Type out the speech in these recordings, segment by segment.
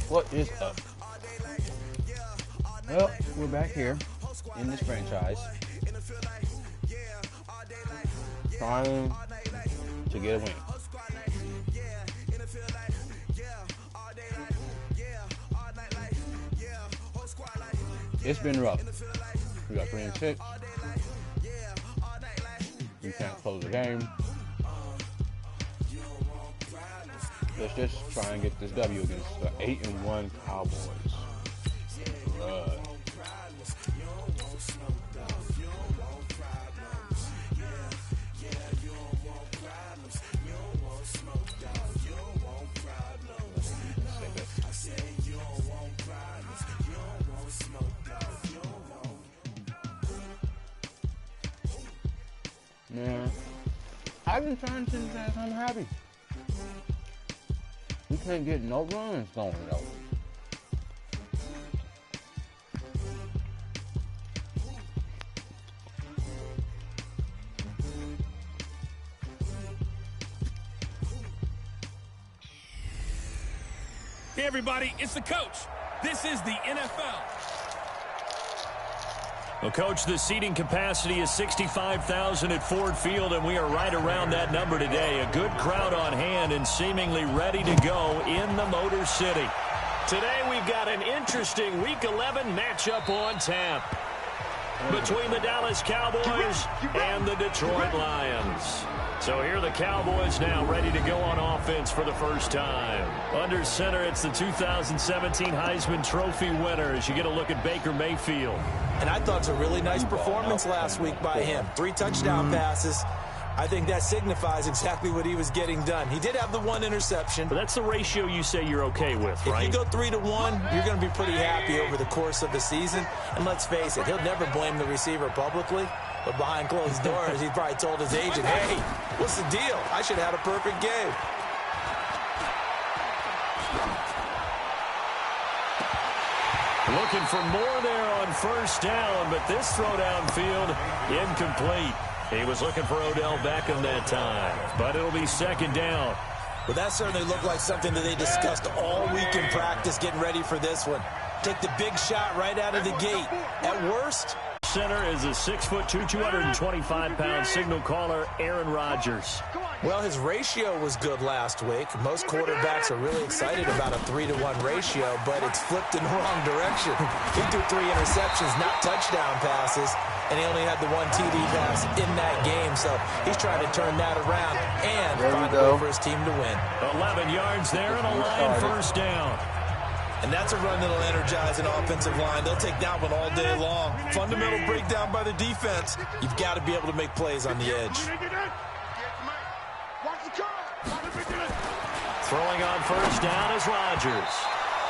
What is up? Well, we're back here in this franchise, trying to get a win. It's been rough. We got 3-6. We can't close the game. Let's just try and get this W against the 8-1 Cowboys. Man, I've been trying since I'm happy. We can't get no runs going though. Hey everybody, it's the coach. This is the NFL. Well, Coach, the seating capacity is 65,000 at Ford Field, and we are right around that number today. A good crowd on hand and seemingly ready to go in the Motor City. Today we've got an interesting Week 11 matchup on tap between the Dallas Cowboys and the Detroit Lions. So here are the Cowboys now ready to go on offense for the first time. Under center, it's the 2017 Heisman Trophy winner as you get a look at Baker Mayfield. And I thought it was a really nice performance last week by him. 3 touchdown passes. I think that signifies exactly what he was getting done. He did have the 1 interception. But that's the ratio you say you're okay with, right? If you go 3-1, you're going to be pretty happy over the course of the season. And let's face it, he'll never blame the receiver publicly. But behind closed doors, he probably told his agent, hey, what's the deal? I should have had a perfect game. Looking for more there on first down, but this throw downfield incomplete. He was looking for Odell Beckham that time, but it'll be second down. Well, that certainly looked like something that they discussed all week in practice getting ready for this one. Take the big shot right out of the gate. At worst, center is a 6'2", 225-pound signal caller, Aaron Rodgers. Well, his ratio was good last week. Most quarterbacks are really excited about a 3-to-1 ratio, but it's flipped in the wrong direction. He threw 3 interceptions, not touchdown passes, and he only had the 1 TD pass in that game. So he's trying to turn that around and find a way for his team to win. 11 yards there and a line first down. And that's a run that'll energize an offensive line. They'll take that one all day long. Fundamental breakdown by the defense. You've got to be able to make plays on the edge. Throwing on first down is Rodgers.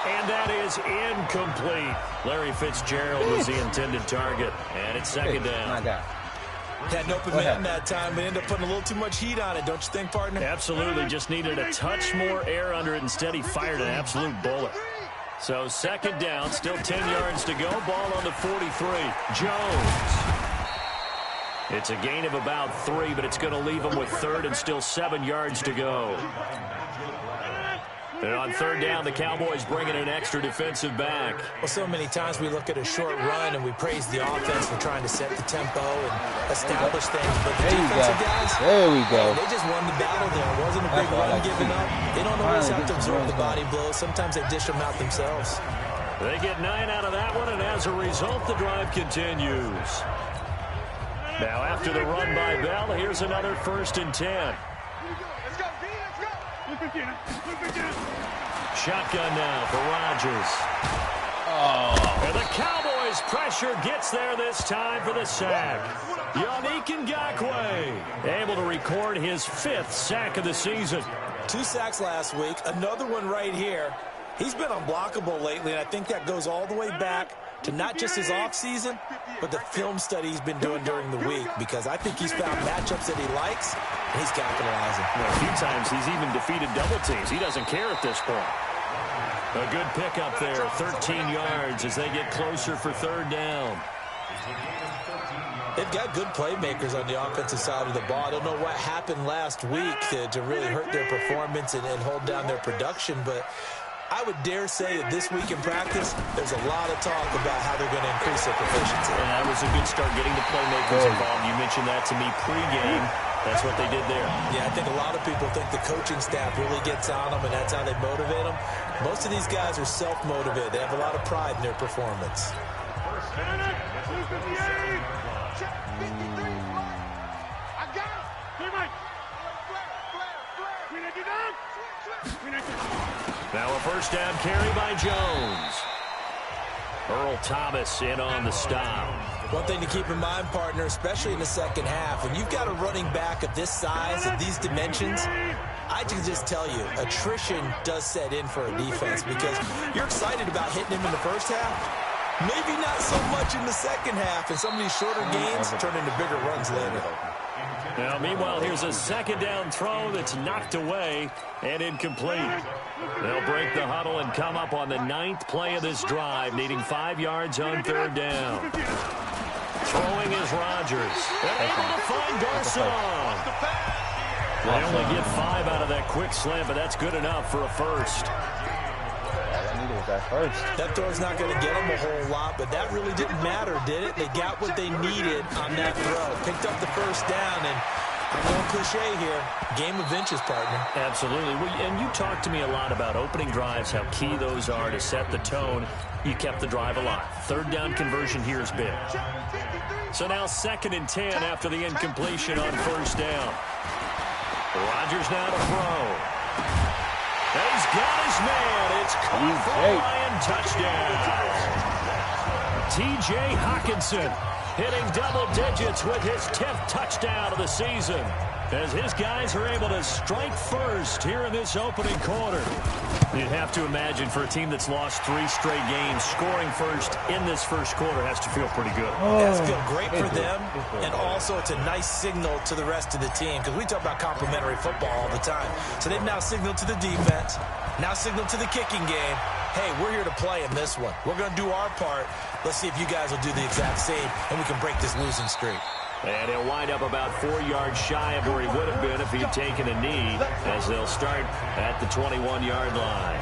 And that is incomplete. Larry Fitzgerald was the intended target. And it's second down. Had an open man that time, but ended up putting a little too much heat on it, don't you think, partner? Absolutely. Just needed a touch more air under it. Instead, he fired an absolute bullet. So second down, still 10 yards to go. Ball on the 43. Jones. It's a gain of about 3, but it's going to leave him with third and still 7 yards to go. And on third down, the Cowboys bring in an extra defensive back. Well, so many times we look at a short run and we praise the offense for trying to set the tempo and establish things. But the defensive guys, there we go. They just won the battle there. It wasn't a big run given up. They don't always have to absorb the body blows. Sometimes they dish them out themselves. They get 9 out of that one, and as a result, the drive continues. Now, after the run by Bell, here's another 1st and 10. Shotgun now for Rodgers. And the Cowboys pressure gets there this time for the sack. Yannick Ngakoue able to record his 5th sack of the season. 2 sacks last week, another one right here. He's been unblockable lately, and I think that goes all the way back to not just his offseason, but the film study he's been doing during the week, because I think he's found matchups that he likes, and he's capitalizing. Well, a few times he's even defeated double teams. He doesn't care at this point. A good pickup there, 13 yards as they get closer for third down. They've got good playmakers on the offensive side of the ball. I don't know what happened last week to really hurt their performance and hold down their production, but I would dare say that this week in practice, there's a lot of talk about how they're going to increase their proficiency. And that was a good start, getting the playmakers involved. You mentioned that to me pregame. That's what they did there. Yeah, I think a lot of people think the coaching staff really gets on them, and that's how they motivate them. Most of these guys are self-motivated. They have a lot of pride in their performance. Now a first down carry by Jones. Earl Thomas in on the stop. One thing to keep in mind, partner, especially in the second half, when you've got a running back of this size and these dimensions, I can just tell you, attrition does set in for a defense because you're excited about hitting him in the first half. Maybe not so much in the second half, and some of these shorter gains turn into bigger runs later. Now, meanwhile, here's a second down throw that's knocked away and incomplete. They'll break the huddle and come up on the 9th play of this drive, needing 5 yards on third down. Throwing is Rodgers. They're able to find Garcon. They only get 5 out of that quick slant, but that's good enough for a first. That throw's not going to get them a whole lot, but that really didn't matter, did it? They got what they needed on that throw. Picked up the first down, and I'm going cliche here. Game of inches, partner. Absolutely. And you talked to me a lot about opening drives, how key those are to set the tone. You kept the drive alive. Third down conversion here is big. So now 2nd and 10 after the incompletion on first down. Rodgers now to throw. He's got his man. It's caught for a Lion touchdown. T.J. Hockenson hitting double digits with his 10th touchdown of the season, as his guys are able to strike first here in this opening quarter. You'd have to imagine for a team that's lost 3 straight games, scoring first in this first quarter has to feel pretty good. It has to feel great for them, and also it's a nice signal to the rest of the team, because we talk about complimentary football all the time. So they've now signaled to the defense, now signaled to the kicking game, hey, we're here to play in this one. We're going to do our part. Let's see if you guys will do the exact same, and we can break this losing streak. And he'll wind up about 4 yards shy of where he would have been if he'd taken a knee, as they'll start at the 21-yard line.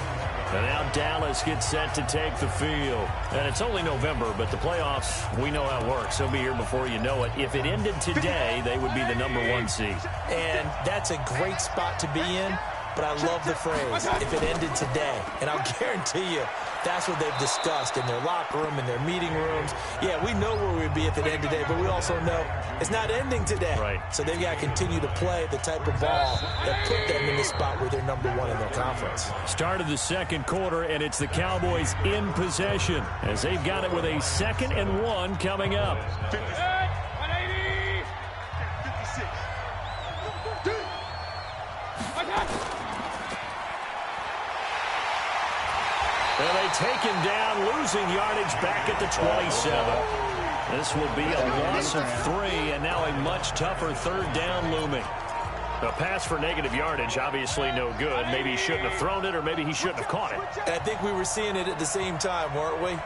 And now Dallas gets set to take the field. And it's only November, but the playoffs, we know how it works. They'll be here before you know it. If it ended today, they would be the #1 seed. And that's a great spot to be in. But I love the phrase, if it ended today. And I'll guarantee you, that's what they've discussed in their locker room, in their meeting rooms. Yeah, we know where we'd be if it ended today, but we also know it's not ending today. Right. So they've got to continue to play the type of ball that put them in the spot where they're #1 in their conference. Start of the second quarter, and it's the Cowboys in possession, as they've got it with a 2nd and 1 coming up. 180, 56. And they take him down, losing yardage back at the 27. This will be a loss of 3, and now a much tougher third down looming. A pass for negative yardage, obviously no good. Maybe he shouldn't have thrown it, or maybe he shouldn't have caught it. And I think we were seeing it at the same time, weren't we?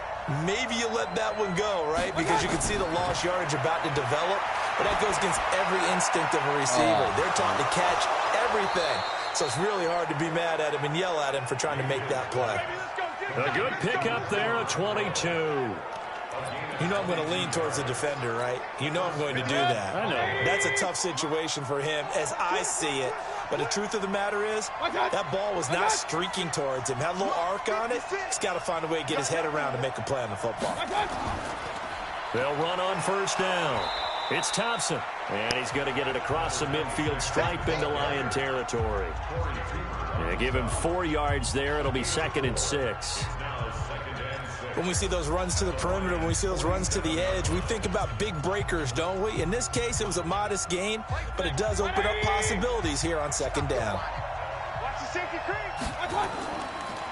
Maybe you let that one go, right? Because you can see the lost yardage about to develop. But that goes against every instinct of a receiver. They're taught to catch everything. So it's really hard to be mad at him and yell at him for trying to make that play. A good pickup there, a 22. You know I'm going to lean towards the defender, right? You know I'm going to do that. I know. That's a tough situation for him as I see it. But the truth of the matter is, that ball was not streaking towards him. Had a little arc on it. He's got to find a way to get his head around and make a play on the football. They'll run on first down. It's Thompson, and he's going to get it across the midfield stripe into Lion territory. They give him 4 yards there. It'll be 2nd and 6. When we see those runs to the perimeter, when we see those runs to the edge, we think about big breakers, don't we? In this case, it was a modest gain, but it does open up possibilities here on 2nd down. Watch the safety creep.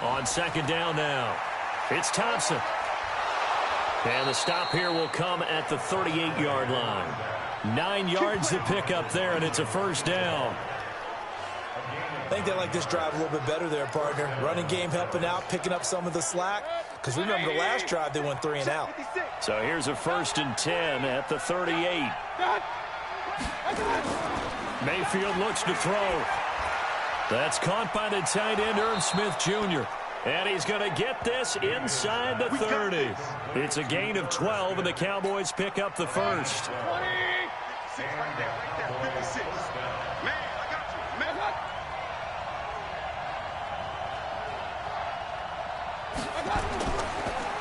On 2nd down now, it's Thompson. And the stop here will come at the 38-yard line. 9 yards to pick up there, and it's a first down. I think they like this drive a little bit better there, partner. Running game helping out, picking up some of the slack. Because remember, the last drive, they went 3 and out. So here's a 1st and 10 at the 38. Mayfield looks to throw. That's caught by the tight end, Irv Smith Jr. And he's going to get this inside the 30. It's a gain of 12, and the Cowboys pick up the first. 20. Right there, 56. Man, I got you. Man,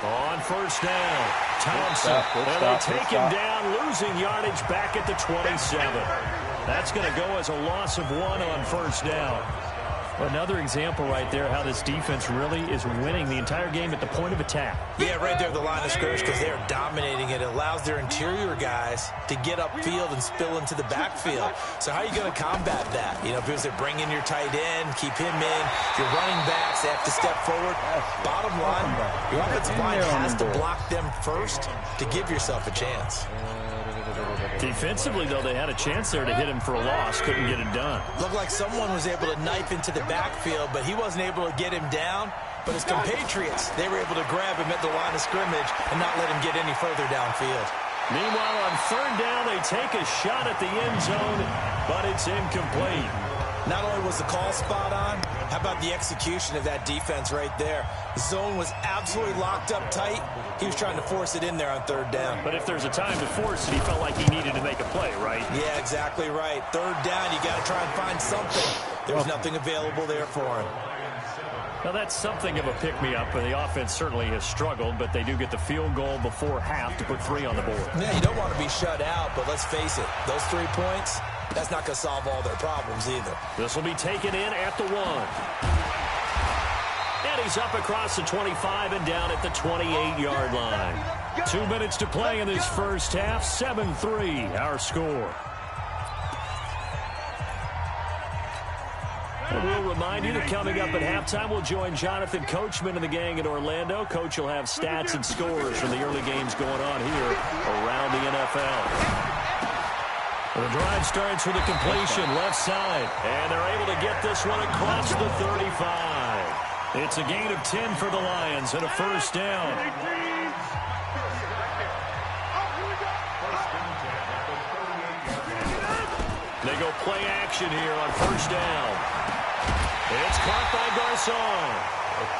on first down, Thompson. And they take him down, losing yardage back at the 27. That's going to go as a loss of 1 on first down. Another example right there how this defense really is winning the entire game at the point of attack. Yeah, right there at the line of scrimmage because they're dominating it. It allows their interior guys to get upfield and spill into the backfield. So how are you going to combat that? You know, because they bring in your tight end, keep him in. Your running backs, they have to step forward. Bottom line, your offensive line has to block them first to give yourself a chance. Defensively, though, they had a chance there to hit him for a loss. Couldn't get it done. Looked like someone was able to knife into the backfield, but he wasn't able to get him down. But his compatriots, they were able to grab him at the line of scrimmage and not let him get any further downfield. Meanwhile, on third down, they take a shot at the end zone, but it's incomplete. Not only was the call spot on, how about the execution of that defense right there? The zone was absolutely locked up tight. He was trying to force it in there on third down. But if there's a time to force it, he felt like he needed to make a play, right? Yeah, exactly right. Third down, you got to try and find something. There was nothing available there for him. Now, that's something of a pick-me-up, and the offense certainly has struggled, but they do get the field goal before half to put 3 on the board. Yeah, you don't want to be shut out, but let's face it, those 3 points, that's not going to solve all their problems either. This will be taken in at the 1. And he's up across the 25 and down at the 28-yard line. 2 minutes to play in this first half. 7-3, our score. And we'll remind you that coming up at halftime, we'll join Jonathan Coachman and the gang in Orlando. Coach will have stats and scores from the early games going on here around the NFL. The drive starts with a completion left side, and they're able to get this one across the 35. It's a gain of 10 for the Lions and a first down. They go play action here on first down. It's caught by Garcon.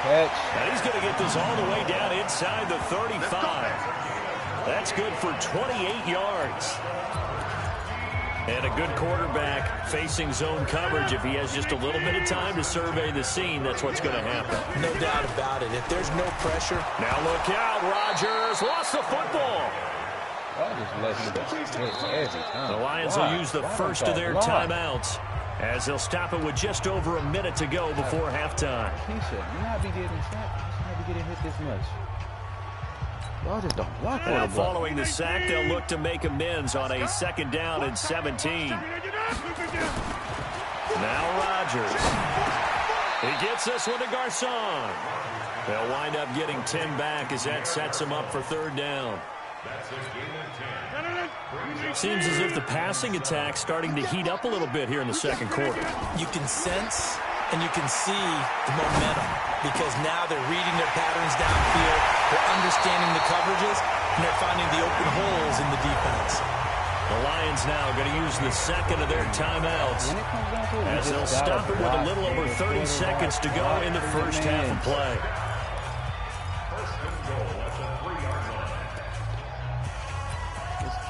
And he's going to get this all the way down inside the 35. That's good for 28 yards. And a good quarterback facing zone coverage. If he has just a little bit of time to survey the scene, that's what's going to happen. No doubt about it. If there's no pressure. Now look out, Rodgers lost the football. The Lions will use the first of their timeouts as they'll stop it with just over a minute to go before halftime. He should not be getting sacked. He should not be getting hit this much. Y'all just don't block. Now following the sack, they'll look to make amends on a second down and 17. Now Rodgers. He gets this one to Garcon. They'll wind up getting 10 back as that sets them up for third down. Seems as if the passing attack's starting to heat up a little bit here in the second quarter. You can sense and you can see the momentum because now they're reading their patterns downfield, they're understanding the coverages, and they're finding the open holes in the defense. The Lions now going to use the second of their timeouts as they'll stop it with a little over 30 seconds to go in the first half of play.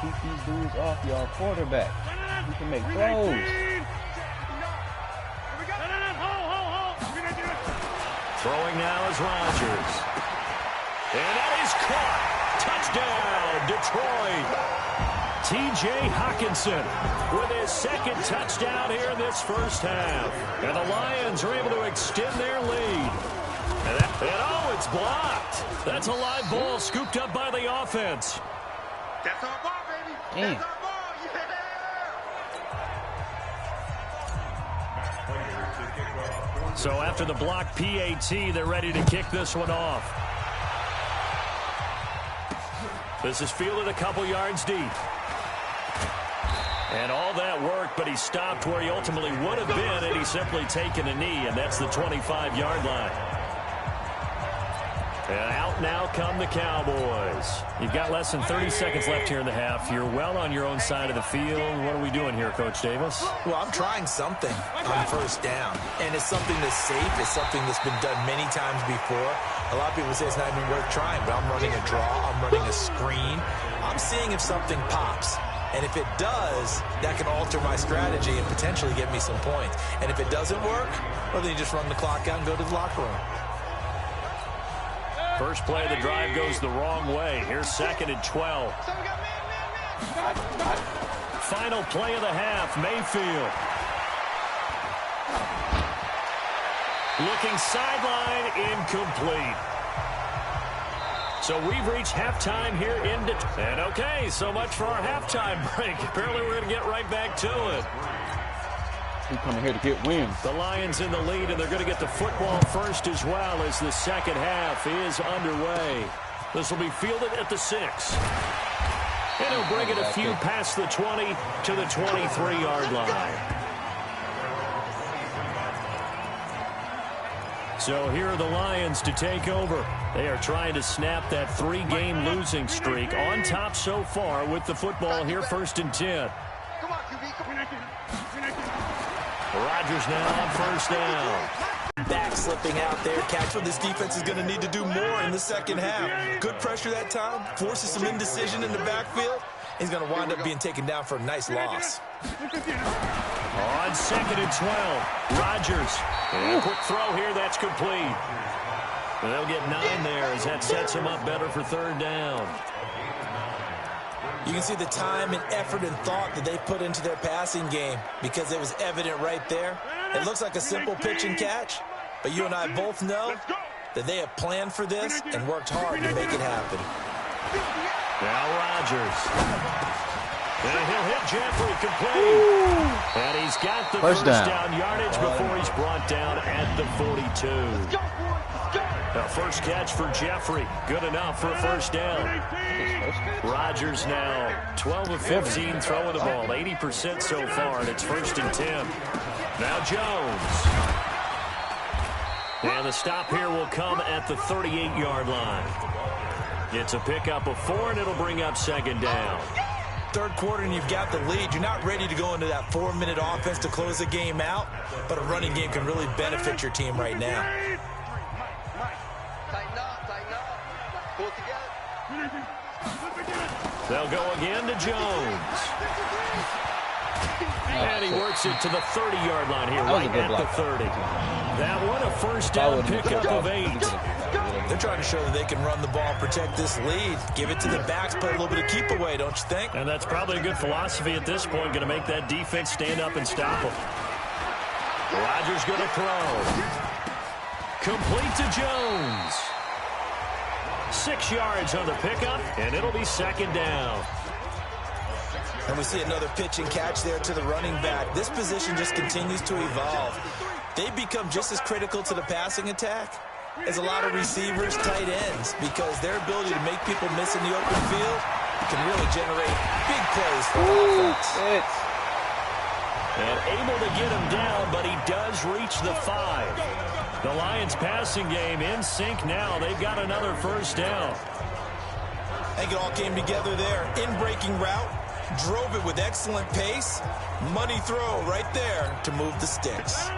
Keep these dudes off y'all quarterback. You can make throws. Throwing now is Rodgers. And that is caught. Touchdown, Detroit. T.J. Hockenson with his second touchdown here in this first half. And the Lions are able to extend their lead. And oh, it's blocked. That's a live ball scooped up by the offense. That's our ball, baby. That's our ball. Yeah. So after the block PAT, they're ready to kick this one off. This is fielded a couple yards deep. And all that work, but he stopped where he ultimately would have been, and he's simply taken a knee, and that's the 25-yard line. And out now come the Cowboys. You've got less than 30 seconds left here in the half. You're well on your own side of the field. What are we doing here, Coach Davis? Well, I'm trying something on first down. And it's something that's safe. It's something that's been done many times before. A lot of people say it's not even worth trying, but I'm running a draw. I'm running a screen. I'm seeing if something pops. And if it does, that can alter my strategy and potentially get me some points. And if it doesn't work, well, then you just run the clock out and go to the locker room. First play of the drive goes the wrong way. Here's 2nd and 12. Final play of the half, Mayfield. Looking sideline, incomplete. So we've reached halftime here in Detroit. And okay, so much for our halftime break. Apparently we're going to get right back to it. We coming here to get wins. The Lions in the lead, and they're going to get the football first as well as the second half is underway. This will be fielded at the 6. And he'll bring it a few past the 20 to the 23-yard line. So here are the Lions to take over. They are trying to snap that 3-game losing streak on top so far with the football here, 1st and 10. Rodgers now on first down. Back slipping out there. Catch what this defense is going to need to do more in the second half. Good pressure that time. Forces some indecision in the backfield. He's going to wind up being taken down for a nice loss. On 2nd and 12. Rodgers. And a quick throw here. That's complete. They'll get 9 there as that sets him up better for 3rd down. You can see the time and effort and thought that they put into their passing game because it was evident right there. It looks like a simple pitch and catch, but you and I both know that they have planned for this and worked hard to make it happen. Now Rodgers. And he'll hit Jeffrey complete. And he's got the first down yardage before he's brought down at the 42. The first catch for Jeffrey. Good enough for a first down. Rodgers now 12 of 15 throwing the ball. 80% so far, and it's 1st and 10. Now Jones. And the stop here will come at the 38-yard line. It's a pickup of 4, and it'll bring up 2nd down. 3rd quarter and you've got the lead. You're not ready to go into that 4-minute offense to close the game out, but a running game can really benefit your team right now. They'll go again to Jones. And he works it to the 30-yard line here, right at the 30. That one, a first down pickup of 8. They're trying to show that they can run the ball, protect this lead. Give it to the backs, play a little bit of keep away, don't you think? And that's probably a good philosophy at this point, going to make that defense stand up and stop them. Rodgers going to throw. Complete to Jones. 6 yards on the pickup, and it'll be 2nd down. And we see another pitch and catch there to the running back. This position just continues to evolve. They become just as critical to the passing attack as a lot of receivers, tight ends, because their ability to make people miss in the open field can really generate big plays for offense. And able to get him down, but he does reach the 5. The Lions passing game in sync now. They've got another first down. I think it all came together there. In-breaking route, drove it with excellent pace. Money throw right there to move the sticks.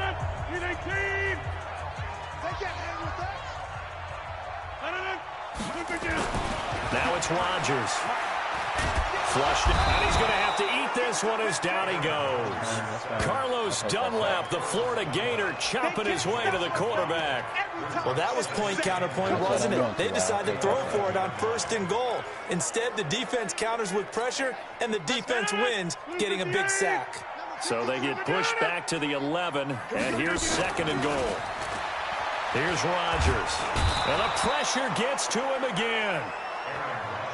Now it's Rodgers. Flushed it, and he's going to have to eat this one as down he goes. Carlos Dunlap, the Florida Gator, chopping his way to the quarterback. Well, that was point counterpoint, wasn't it? They decided to throw for it on 1st and goal. Instead, the defense counters with pressure, and the defense wins, getting a big sack. So they get pushed back to the 11, and here's 2nd and goal. Here's Rodgers, and the pressure gets to him again.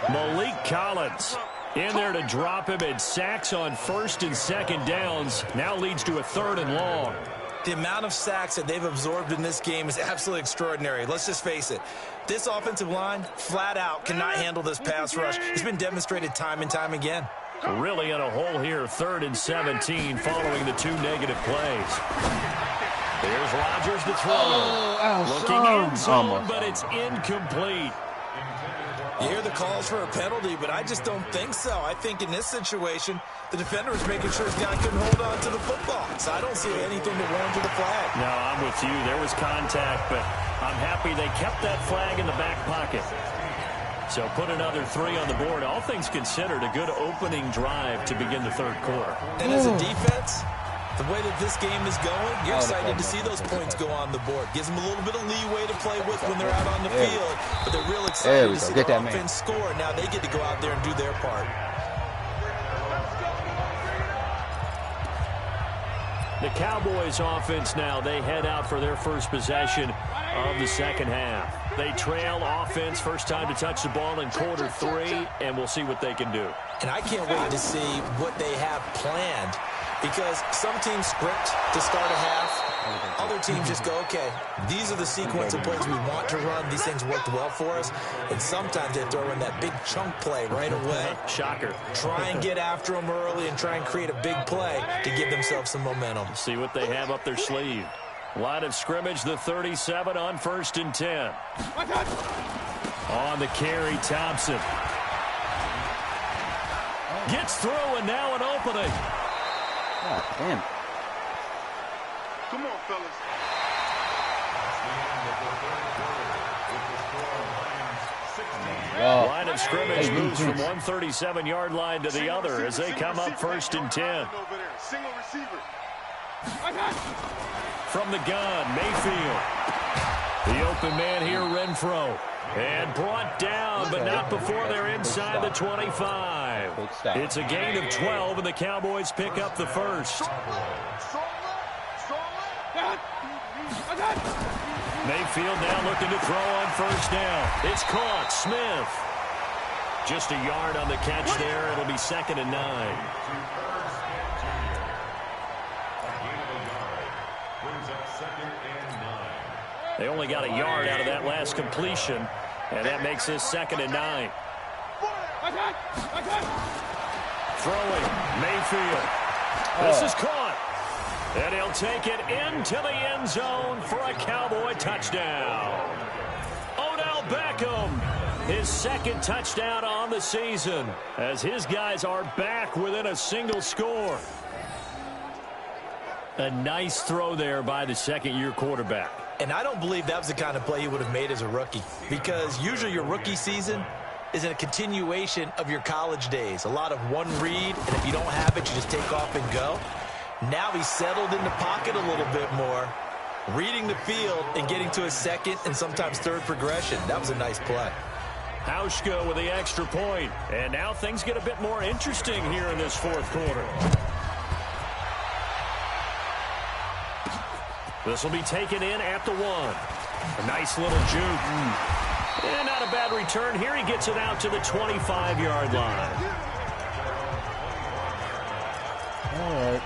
Malik Collins in there to drop him, and sacks on 1st and 2nd downs now leads to a 3rd and long. The amount of sacks that they've absorbed in this game is absolutely extraordinary. Let's just face it. This offensive line, flat out, cannot handle this pass rush. It's been demonstrated time and time again. Really in a hole here, 3rd and 17 following the 2 negative plays. Here's Rodgers to throw. Looking in zone, but it's incomplete. You hear the calls for a penalty, but I just don't think so. I think in this situation, the defender was making sure his guy couldn't hold on to the football. So I don't see anything that warranted the flag. No, I'm with you. There was contact, but I'm happy they kept that flag in the back pocket. So put another 3 on the board. All things considered, a good opening drive to begin the third quarter. And as a defense, the way that this game is going, you're excited to see those points go on the board. Gives them a little bit of leeway to play with when they're out on the field. But they're real excited to see their offense score. Now they get to go out there and do their part. The Cowboys offense now, they head out for their first possession of the second half. They trail offense, first time to touch the ball in quarter 3, and we'll see what they can do. And I can't wait to see what they have planned, because some teams script to start a half. Other teams just go, okay, these are the sequence of plays we want to run. These things worked well for us. And sometimes they throw in that big chunk play right away. Shocker. Try and get after them early and try and create a big play to give themselves some momentum. See what they have up their sleeve. Line of scrimmage, the 37 on 1st and 10. On the carry, Thompson. Gets through, and now an opening. God damn. Come on, fellas. Line of scrimmage moves from one 37-yard line to the other as they come up 1st and 10. Single receiver. From the gun, Mayfield. The open man here, Renfro. And brought down, but not before they're inside the 25. It's a gain of 12, and the Cowboys pick up the first. Mayfield now looking to throw on 1st down. It's caught. Smith. Just a yard on the catch there. It'll be 2nd and 9. They only got a yard out of that last completion, and that makes this 2nd and 9. Throwing, Mayfield. This is caught. And he'll take it into the end zone for a Cowboy touchdown. Odell Beckham, his 2nd touchdown on the season, as his guys are back within a single score. A nice throw there by the second-year quarterback. And I don't believe that was the kind of play he would have made as a rookie, because usually your rookie season is a continuation of your college days. A lot of one read, and if you don't have it, you just take off and go. Now he's settled in the pocket a little bit more, reading the field and getting to his 2nd and sometimes 3rd progression. That was a nice play. Hauschka with the extra point. And now things get a bit more interesting here in this 4th quarter. This will be taken in at the 1. A nice little juke. And not a bad return. Here he gets it out to the 25-yard line. All right.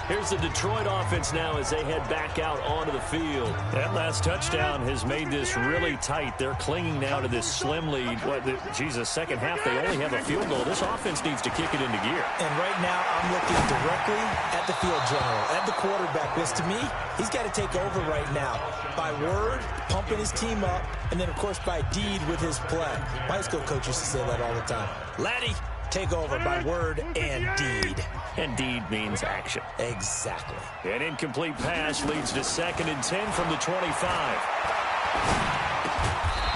Here's the Detroit offense now as they head back out onto the field. That last touchdown has made this really tight. They're clinging now to this slim lead. Second half, they only have a field goal. This offense needs to kick it into gear. And right now, I'm looking directly at the field general, at the quarterback. Because to me, he's got to take over right now. By word, pumping his team up, and then, of course, by deed with his play. My high school coach used to say that all the time. Laddie, take over by word and deed. And deed means action. Exactly. An incomplete pass leads to 2nd and 10 from the 25.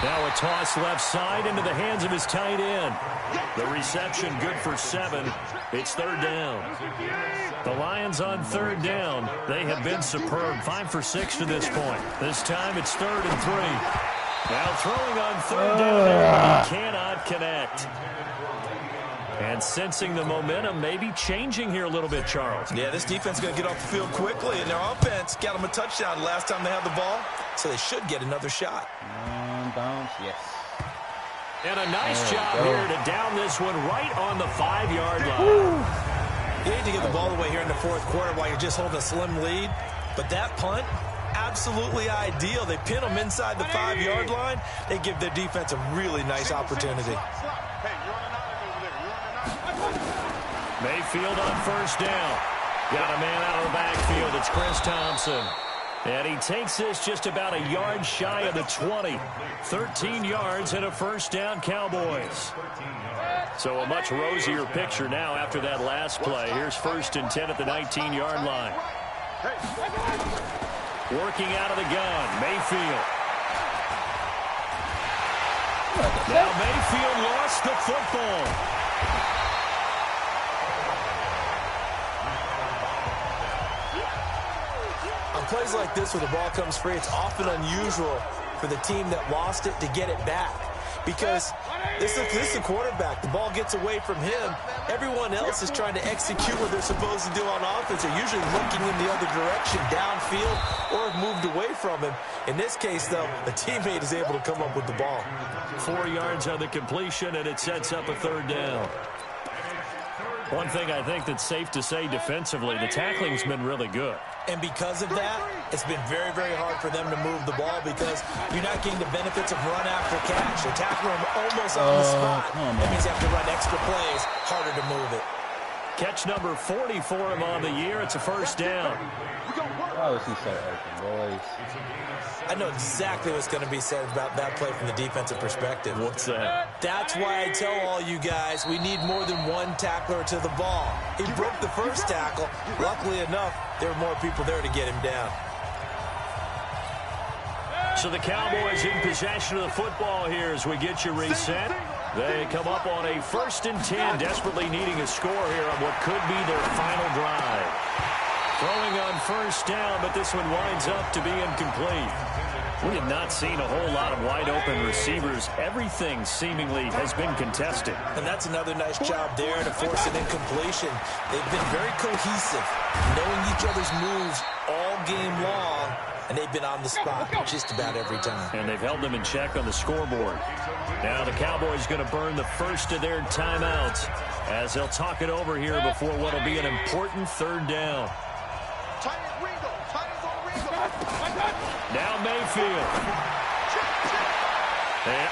Now a toss left side into the hands of his tight end. The reception good for 7. It's 3rd down. The Lions on 3rd down. They have been superb. 5 for 6 to this point. This time it's 3rd and 3. Now throwing on 3rd down. He cannot connect. And sensing the momentum may be changing here a little bit, Charles. Yeah, this defense is going to get off the field quickly, and their offense got them a touchdown last time they had the ball, so they should get another shot. Bounce, yes. And a nice job here to down this one right on the 5-yard line. You need to get the ball away here in the 4th quarter while you're just holding a slim lead, but that punt, absolutely ideal. They pin them inside the 5-yard line. They give their defense a really nice opportunity. Mayfield on 1st down. Got a man out of the backfield. It's Chris Thompson. And he takes this just about a yard shy of the 20. 13 yards and a first down, Cowboys. So a much rosier picture now after that last play. Here's 1st and 10 at the 19-yard line. Working out of the gun, Mayfield. Now Mayfield lost the football. On plays like this where the ball comes free, it's often unusual for the team that lost it to get it back. Because this is the quarterback. The ball gets away from him. Everyone else is trying to execute what they're supposed to do on offense. They're usually looking in the other direction, downfield, or have moved away from him. In this case, though, a teammate is able to come up with the ball. 4 yards on the completion, and it sets up a 3rd down. One thing I think that's safe to say defensively, the tackling's been really good. And because of that, it's been very, very hard for them to move the ball because you're not getting the benefits of run after catch. They're tackling them almost on the spot. That means you have to run extra plays, harder to move it. Catch number 40 for him on the year. It's a first down. Why was he so open, boys? I know exactly what's going to be said about that play from the defensive perspective. What's that? That's why I tell all you guys we need more than one tackler to the ball. He broke the first tackle. Luckily enough, there were more people there to get him down. So the Cowboys in possession of the football here as we get you reset. They come up on a 1st and 10, desperately needing a score here on what could be their final drive. Throwing on 1st down, but this one winds up to be incomplete. We have not seen a whole lot of wide-open receivers. Everything seemingly has been contested. And that's another nice job there to force an incompletion. They've been very cohesive, knowing each other's moves all game long, and they've been on the spot just about every time. And they've held them in check on the scoreboard. Now the Cowboys going to burn the first of their timeouts as they'll talk it over here before what will be an important 3rd down. Now Mayfield. And,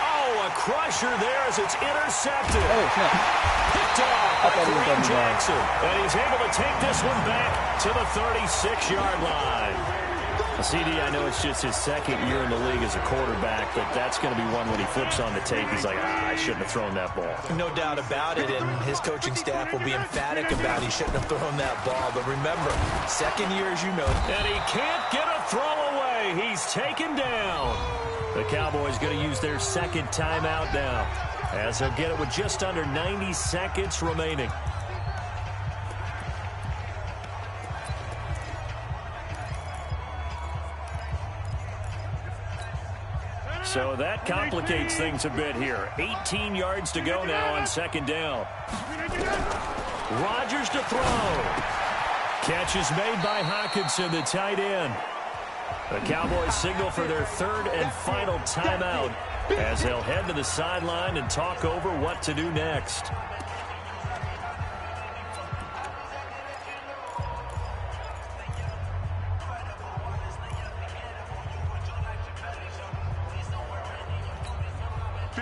a crusher there as it's intercepted. Picked off by Kareem Jackson. And he's able to take this one back to the 36-yard line. CD, I know it's just his 2nd year in the league as a quarterback, but that's going to be one when he flips on the tape. He's like, I shouldn't have thrown that ball. No doubt about it, and his coaching staff will be emphatic about he shouldn't have thrown that ball. But remember, 2nd year, as you know. And he can't get a throw away. He's taken down. The Cowboys going to use their 2nd timeout now, as they'll get it with just under 90 seconds remaining. So that complicates things a bit here. 18 yards to go now on 2nd down. Rodgers to throw. Catch is made by Hockenson, the tight end. The Cowboys signal for their 3rd and final timeout as they'll head to the sideline and talk over what to do next.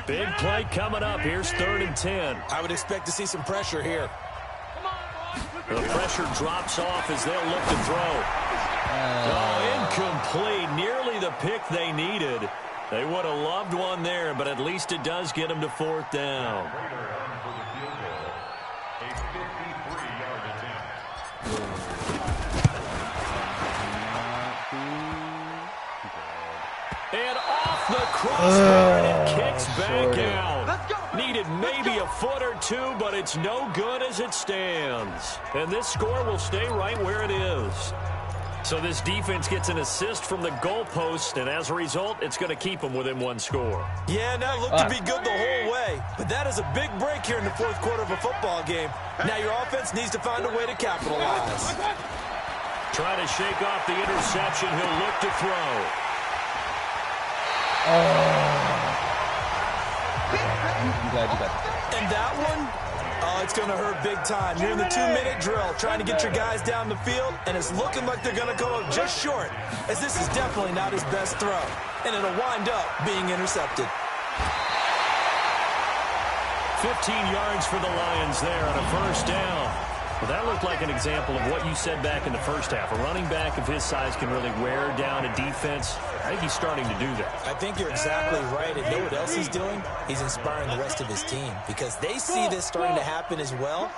Big play coming up. Here's 3rd and 10. I would expect to see some pressure here. The pressure drops off as they'll look to throw. Incomplete. Nearly the pick they needed. They would have loved one there, but at least it does get them to 4th down. And off the crossbar, it kicks back out. Needed maybe a foot or two, but it's no good as it stands. And this score will stay right where it is. So this defense gets an assist from the goalpost, and as a result, it's going to keep them within 1 score. Yeah, that looked to be good the whole way. But that is a big break here in the 4th quarter of a football game. Now your offense needs to find a way to capitalize. Trying to shake off the interception. He'll look to throw. I'm glad you got that. And that one, it's going to hurt big time. You're in the 2-minute drill trying to get your guys down the field, and it's looking like they're going to come up just short, as this is definitely not his best throw. And it'll wind up being intercepted. 15 yards for the Lions there on a 1st down. Well, that looked like an example of what you said back in the first half. A running back of his size can really wear down a defense. I think he's starting to do that. I think you're exactly right. And know what else he's doing? He's inspiring the rest of his team because they see this starting to happen as well.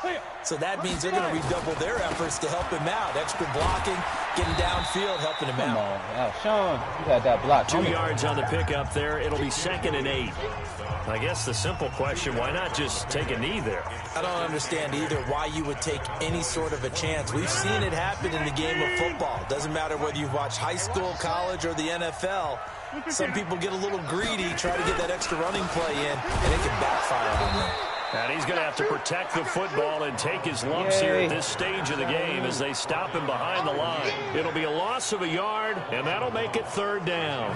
So that means they're going to redouble their efforts to help him out. Extra blocking, getting downfield, helping him out. Come on. Now, Sean, you got that block. 2 yards on the pickup there. It'll be 2nd and 8. I guess the simple question, why not just take a knee there? I don't understand either why you would take any sort of a chance. We've seen it happen in the game of football. Doesn't matter whether you've watched high school, college, or the NFL. Some people get a little greedy, try to get that extra running play in, and it can backfire on them. And he's going to have to protect the football and take his lumps here at this stage of the game as they stop him behind the line. It'll be a loss of a yard, and that'll make it 3rd down.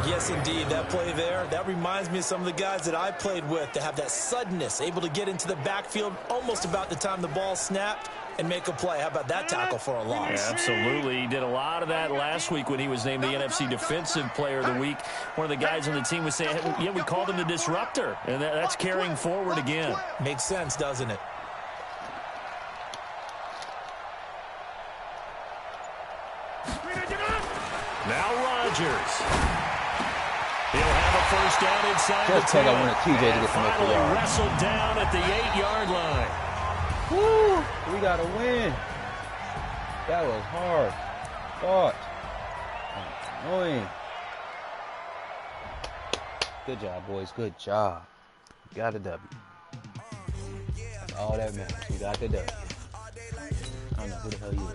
Yes, indeed. That play there, that reminds me of some of the guys that I played with to have that suddenness, able to get into the backfield almost about the time the ball snapped and make a play. How about that tackle for a loss? Yeah, absolutely. He did a lot of that last week when he was named the NFC Defensive Player of the Week. One of the guys on the team was saying, yeah, we called him the disruptor, and that's carrying forward again. Makes sense, doesn't it? Now Rodgers. He'll have a 1st down inside Just the 10. I wanted TJ to get some extra Finally yards. wrestled down at the 8-yard line. Woo! We got to win. That was hard. Fought. Annoying. Good job, boys. Good job. We got a W. That's all that matters. We got the W. I don't know who the hell you is.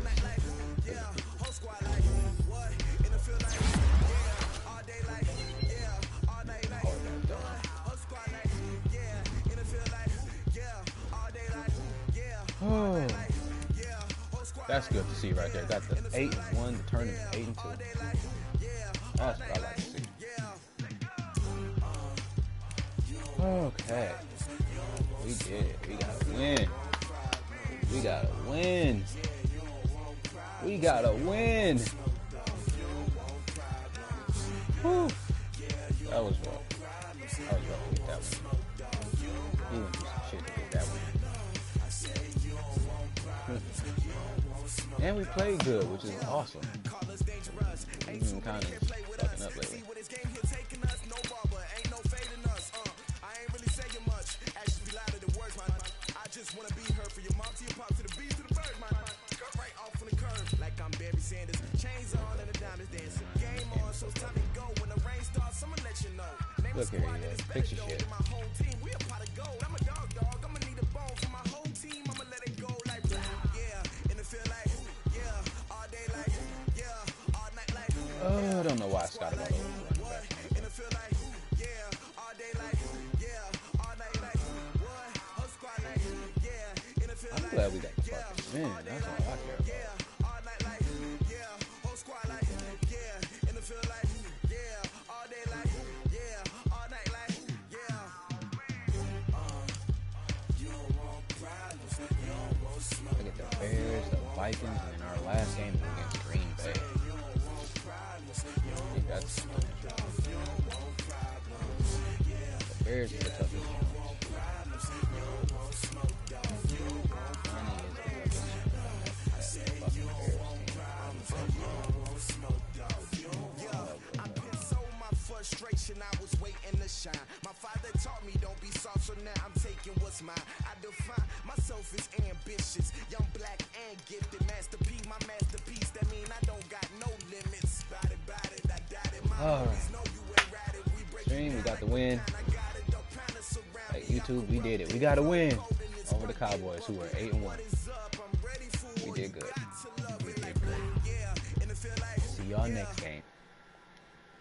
Oh, that's good to see right there. Got the 8-1 to turn it to 8-2. That's what I like to see. Okay, we did it. We gotta win. We gotta win. We gotta win. Whew. That was rough. That was rough to get that one. We went through some shit to get that one. And we played good, which is awesome. We've been kind of fucking up lately. Look here, yeah. Fix your shit. I don't know why Scott about those running back. I'm glad we got the fucking win. That's all I care about. Look at the Bears, the Vikings, and in our last game against Green Bay. I think that's the Bears is the toughest challenge. I was waiting to shine. My father taught me don't be soft, so now I'm taking what's mine. I define myself as ambitious, young, black, and gifted. Master P, my masterpiece. That mean I don't got no limits. Bout it, I doubt it. My always know you ain't right it. We break Stream, we got the win. Hey, YouTube, we did it. We got a win over the Cowboys, who were 8-1. We did good. We did good. See y'all next game.